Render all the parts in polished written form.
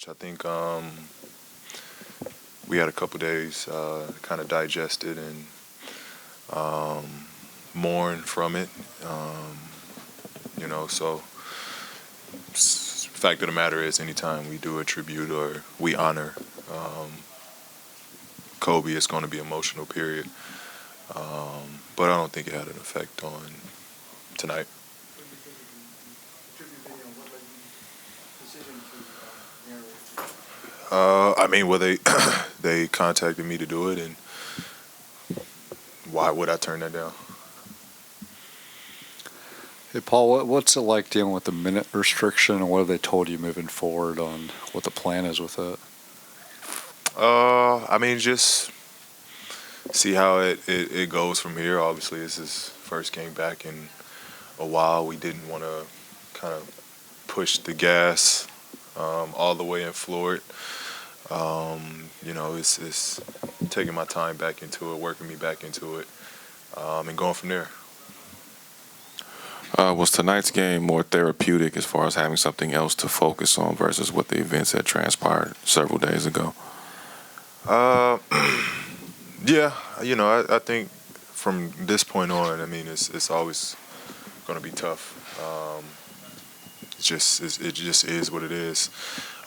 I think we had a couple days kind of digest it and mourn from it. So fact of the matter is, anytime we do a tribute or we honor Kobe, it's going to be emotional. Period. But I don't think it had an effect on tonight. Well, they contacted me to do it, and why would I turn that down? Hey, Paul, what's it like dealing with the minute restriction, and what have they told you moving forward on what the plan is with it? Just see how it goes from here. Obviously, this is first game back in a while. We didn't want to kind of push the gas all the way and floor it. It's taking my time back into it, working me back into it, and going from there. Was tonight's game more therapeutic as far as having something else to focus on versus what the events that transpired several days ago? Yeah, I think from this point on, it's always going to be tough. It just is what it is,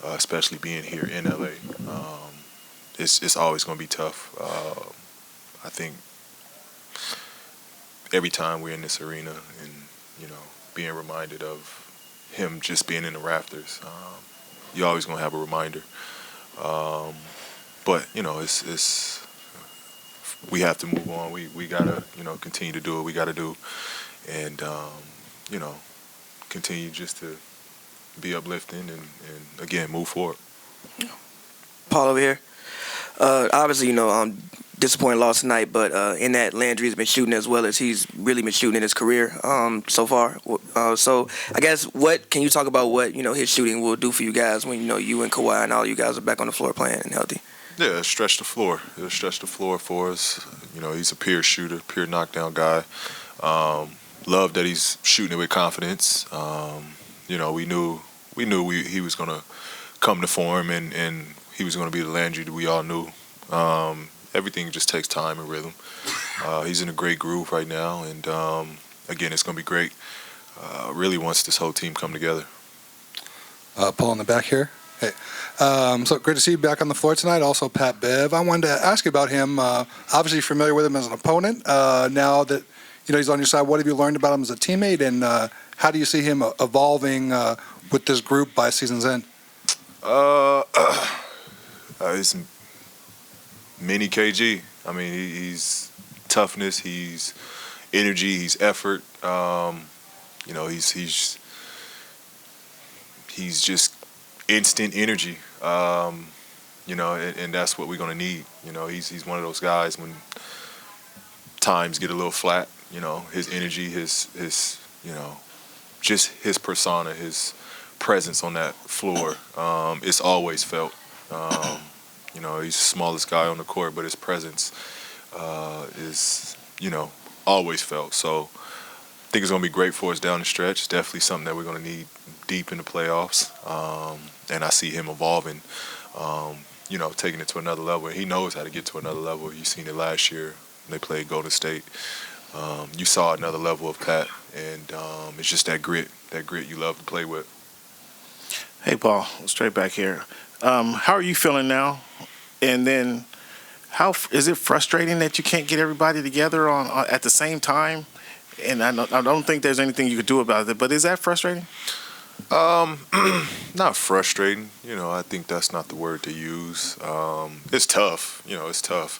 especially being here in LA. It's always going to be tough. I think every time we're in this arena and being reminded of him just being in the rafters, you're always going to have a reminder. But it's we have to move on. We gotta continue to do what we gotta do, and continue just to be uplifting and again move forward. Paul over here. Obviously, I'm disappointed lost tonight, but in that Landry's been shooting as well as he's really been shooting in his career so far. So I guess what can you talk about what his shooting will do for you guys when you and Kawhi and all you guys are back on the floor playing and healthy? Yeah, it'll stretch the floor. It'll stretch the floor for us. He's a pure shooter, pure knockdown guy. Love that he's shooting it with confidence. We knew he was gonna come to form and he was gonna be the Landry that we all knew. Everything just takes time and rhythm. He's in a great groove right now, and again, it's gonna be great. Really wants this whole team come together. Paul in the back here. Hey, so great to see you back on the floor tonight. Also, Pat Bev. I wanted to ask you about him. Obviously, you're familiar with him as an opponent. Now that he's on your side, what have you learned about him as a teammate, and how do you see him evolving with this group by season's end? He's mini KG. He's toughness. He's energy. He's effort. He's just instant energy, and that's what we're gonna need. He's one of those guys when times get a little flat. His energy, his just his persona, his presence on that floor, it's always felt. He's the smallest guy on the court, but his presence is always felt. So I think it's going to be great for us down the stretch. It's definitely something that we're going to need deep in the playoffs. And I see him evolving, taking it to another level. He knows how to get to another level. You've seen it last year when they played Golden State. You saw another level of Pat, and it's just that grit you love to play with. Hey, Paul, straight back here. How are you feeling now? And then how is it frustrating that you can't get everybody together on at the same time? And I don't think there's anything you could do about it, but is that frustrating? Not frustrating. I think that's not the word to use. It's tough. It's tough.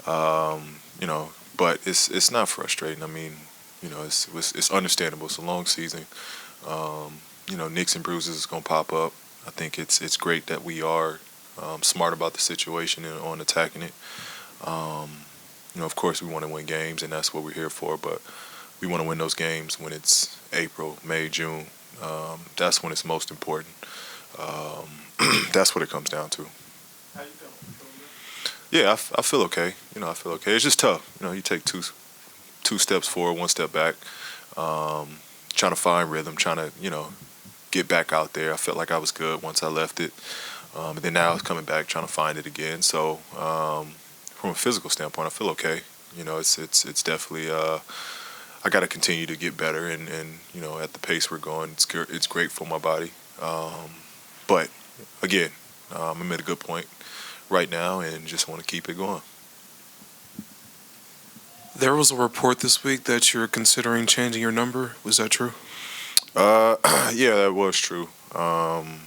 But it's not frustrating. It's understandable. It's a long season. Nicks and bruises is gonna pop up. I think it's great that we are smart about the situation and on attacking it. Of course, we want to win games, and that's what we're here for. But we want to win those games when it's April, May, June. That's when it's most important. That's what it comes down to. How you feeling? Yeah, I feel okay. I feel okay. It's just tough. You take two steps forward, one step back. Trying to find rhythm, trying to get back out there. I felt like I was good once I left it. And then now it's coming back, trying to find it again. So from a physical standpoint, I feel okay. It's definitely I got to continue to get better, and at the pace we're going, it's great for my body. But again, I'm at a good point right now, and just want to keep it going. There was a report this week that you're considering changing your number. Was that true? Yeah, that was true. And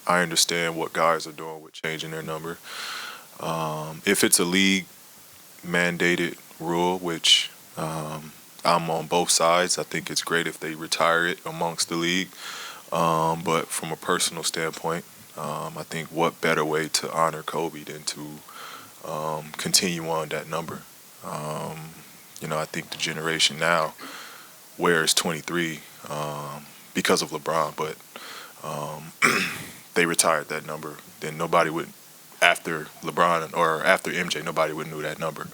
I understand what guys are doing with changing their number. If it's a league mandated rule, which I'm on both sides, I think it's great if they retire it amongst the league. But from a personal standpoint, I think what better way to honor Kobe than to continue on that number. I think the generation now wears 23 because of LeBron, but they retired that number. Then nobody would, after LeBron or after MJ, nobody would knew that number.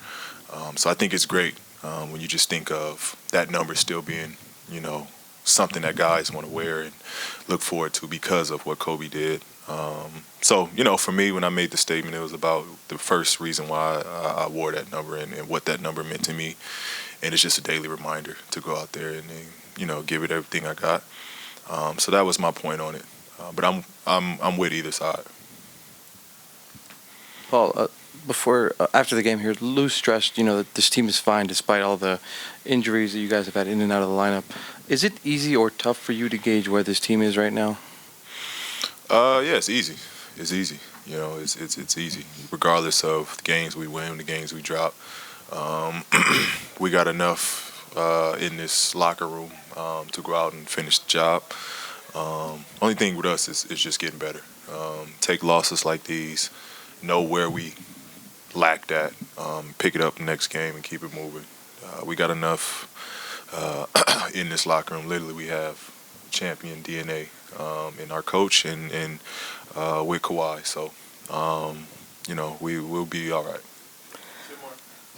So I think it's great when you just think of that number still being, something that guys want to wear and look forward to because of what Kobe did. So, for me, when I made the statement, it was about the first reason why I wore that number and what that number meant to me. And it's just a daily reminder to go out there and give it everything I got. So that was my point on it. But I'm with either side. Paul, after the game here, Lou stressed, that this team is fine despite all the injuries that you guys have had in and out of the lineup. Is it easy or tough for you to gauge where this team is right now? Yeah, it's easy. It's easy. It's easy. Regardless of the games we win, the games we drop, we got enough in this locker room to go out and finish the job. Only thing with us is just getting better. Take losses like these, know where we lacked at, pick it up the next game and keep it moving. We got enough in this locker room. Literally, we have champion DNA in our coach and with Kawhi. So, we will be all right.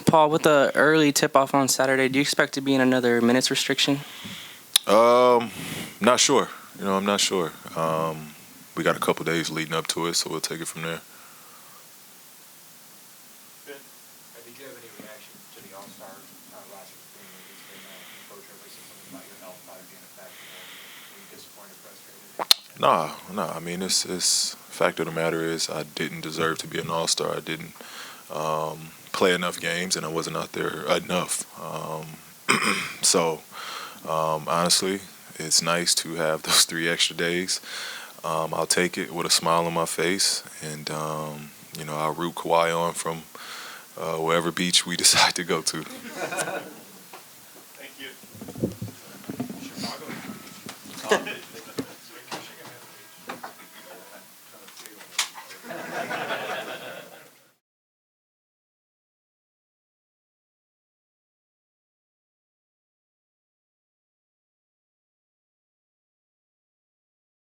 Paul, with the early tip-off on Saturday, do you expect to be in another minutes restriction? Not sure. I'm not sure. We got a couple days leading up to it, so we'll take it from there. Did you have any reaction to the All-Star last week's game? It's been coach ever said something about your health not being a factor. Were you disappointed, frustrated? No. I mean, it's fact of the matter is I didn't deserve to be an All-Star. I didn't play enough games, and I wasn't out there enough. So, honestly, it's nice to have those 3 extra days. I'll take it with a smile on my face, and I'll root Kawhi on from wherever beach we decide to go to. Thank you. Chicago.